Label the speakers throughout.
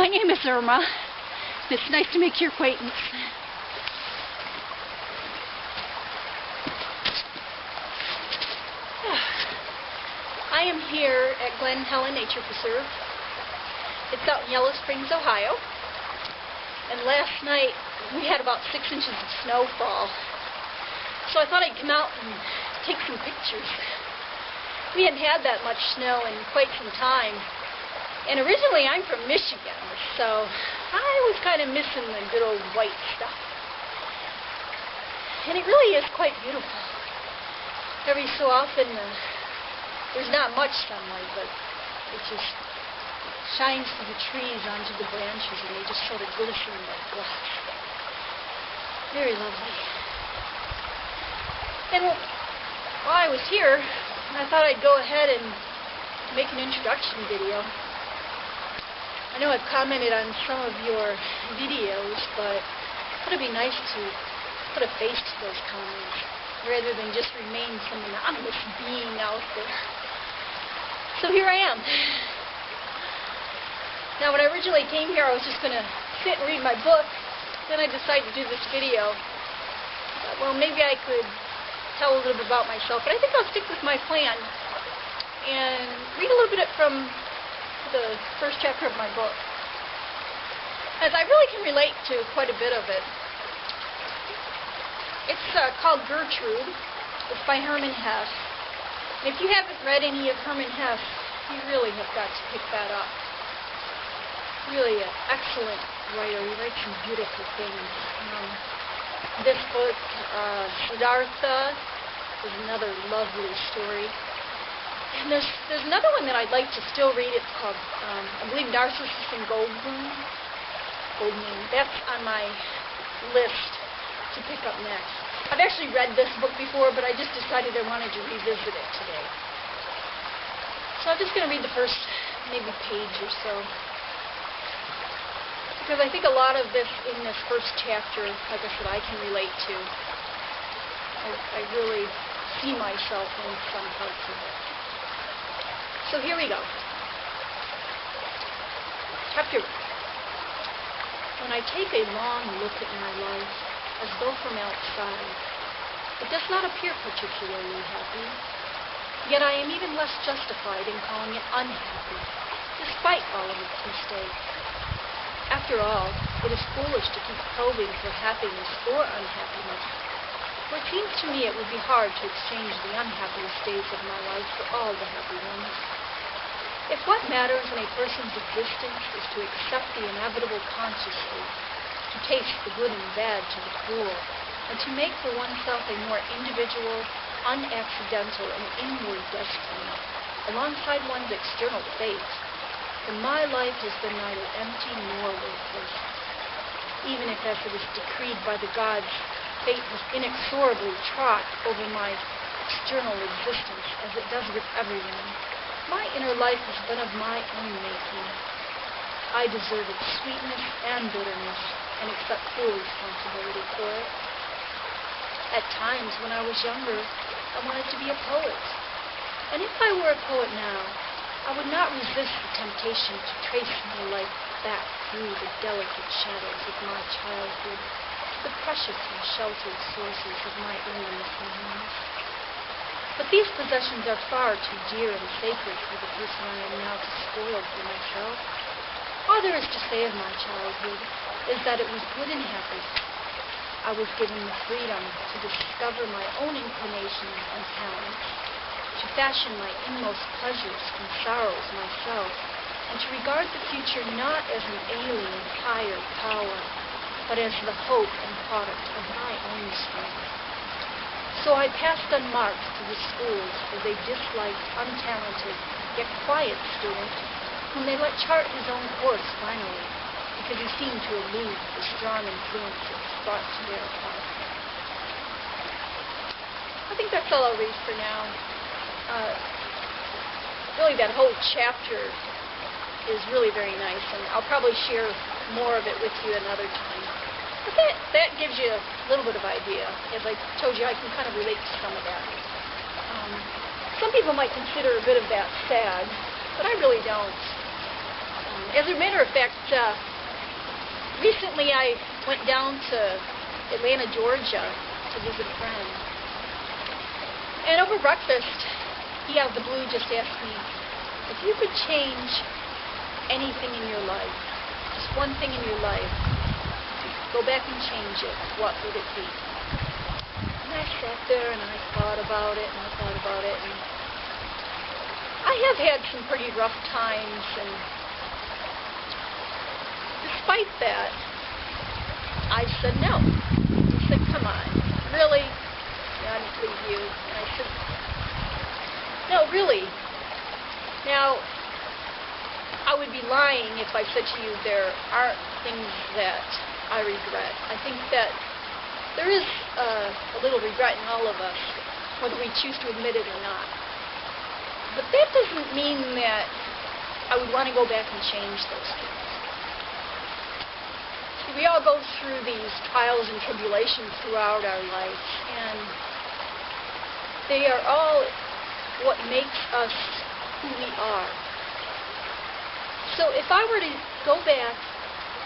Speaker 1: My name is Irma. It's nice to make your acquaintance. I am here at Glen Helen Nature Preserve. It's out in Yellow Springs, Ohio. And last night we had about 6 inches of snowfall. So I thought I'd come out and take some pictures. We hadn't had that much snow in quite some time. And originally I'm from Michigan, so I was kind of missing the good old white stuff. And it really is quite beautiful. Every so often there's not much sunlight, but it just shines through the trees onto the branches and they just sort of glisten like glass. Very lovely. And while I was here, I thought I'd go ahead and make an introduction video. I know I've commented on some of your videos, but I thought it'd be nice to put a face to those comments rather than just remain some anonymous being out there. So here I am. Now when I originally came here, I was just going to sit and read my book. Then I decided to do this video. Well, maybe I could tell a little bit about myself, but I think I'll stick with my plan and read a little bit from the first chapter of my book, as I really can relate to quite a bit of it. It's called Gertrude. It's by Hermann Hesse. And if you haven't read any of Hermann Hesse, you really have got to pick that up. Really an excellent writer. He writes some beautiful things. This book, Siddhartha, is another lovely story. And there's another one that I'd like to still read. It's called, I believe, Narcissus and Gold Moon. That's on my list to pick up next. I've actually read this book before, but I just decided I wanted to revisit it today. So I'm just going to read the first maybe page or so, because I think a lot of this in this first chapter, like I said, I can relate to. I really see myself in some parts of it. So here we go. Chapter 1. When I take a long look at my life, as though from outside, it does not appear particularly happy. Yet I am even less justified in calling it unhappy, despite all of its mistakes. After all, it is foolish to keep probing for happiness or unhappiness, for it seems to me it would be hard to exchange the unhappiest days of my life for all the happy ones. If what matters in a person's existence is to accept the inevitable consciously, to taste the good and bad to the cruel, and to make for oneself a more individual, unaccidental, and inward destiny, alongside one's external fate, then my life has been neither empty nor worthless. Even if, as it is decreed by the gods, fate has inexorably trod over my external existence, as it does with everyone, my inner life has been of my own making. I deserve its sweetness and bitterness, and accept full responsibility for it. At times, when I was younger, I wanted to be a poet. And if I were a poet now, I would not resist the temptation to trace my life back through the delicate shadows of my childhood, to the precious and sheltered sources of my earliest memories. But these possessions are far too dear and sacred for the person I am now to spoil for myself. All there is to say of my childhood is that it was good and happy. I was given the freedom to discover my own inclinations and talents, to fashion my inmost pleasures and sorrows myself, and to regard the future not as an alien higher power, but as the hope and product of my own strength. So I passed unmarked through the schools as a disliked, untalented, yet quiet student whom they let chart his own course finally, because he seemed to elude the strong influences brought to bear upon him. I think that's all I'll read for now. Really, that whole chapter is really very nice, and I'll probably share more of it with you another time. But that gives you a little bit of idea. As I told you, I can kind of relate to some of that. Some people might consider a bit of that sad, but I really don't. As a matter of fact, recently I went down to Atlanta, Georgia to visit a friend. And over breakfast, he out of the blue just asked me, if you could change anything in your life, just one thing in your life, go back and change it, what would it be? And I sat there and I thought about it and I thought about it. And I have had some pretty rough times, and despite that, I said no. He said, come on, really? I didn't believe you. And I said, no, really. Now, I would be lying if I said to you there aren't things that I regret. I think that there is a little regret in all of us, whether we choose to admit it or not. But that doesn't mean that I would want to go back and change those things. See, we all go through these trials and tribulations throughout our lives, and they are all what makes us who we are. So if I were to go back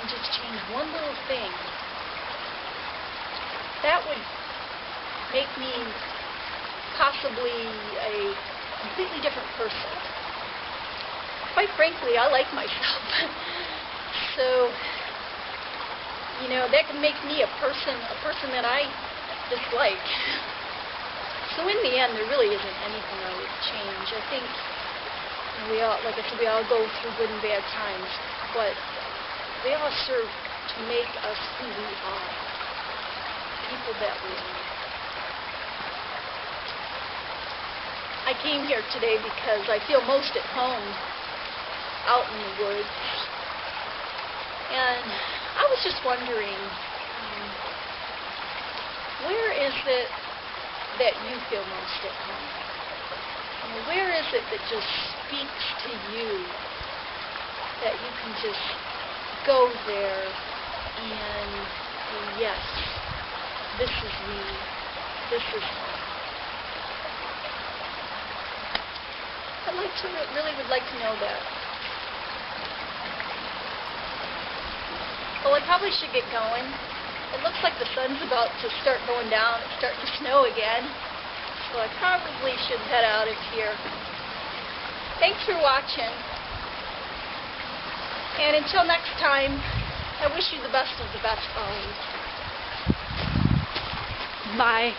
Speaker 1: and just change one little thing, that would make me possibly a completely different person. Quite frankly, I like myself. So, you know, that can make me a person that I dislike. So in the end, there really isn't anything I would change. I think, you know, we all, like I said, we all go through good and bad times, but they all serve to make us who we are, people that we are. I came here today because I feel most at home out in the woods. And I was just wondering, where is it that you feel most at home? You know, where is it that just speaks to you, that you can just go there and say, yes, this is me, this is home. Really would like to know that. Well, I probably should get going. It looks like the sun's about to start going down. It's starting to snow again. So I probably should head out of here. Thanks for watching. And until next time, I wish you the best of the best always. Bye.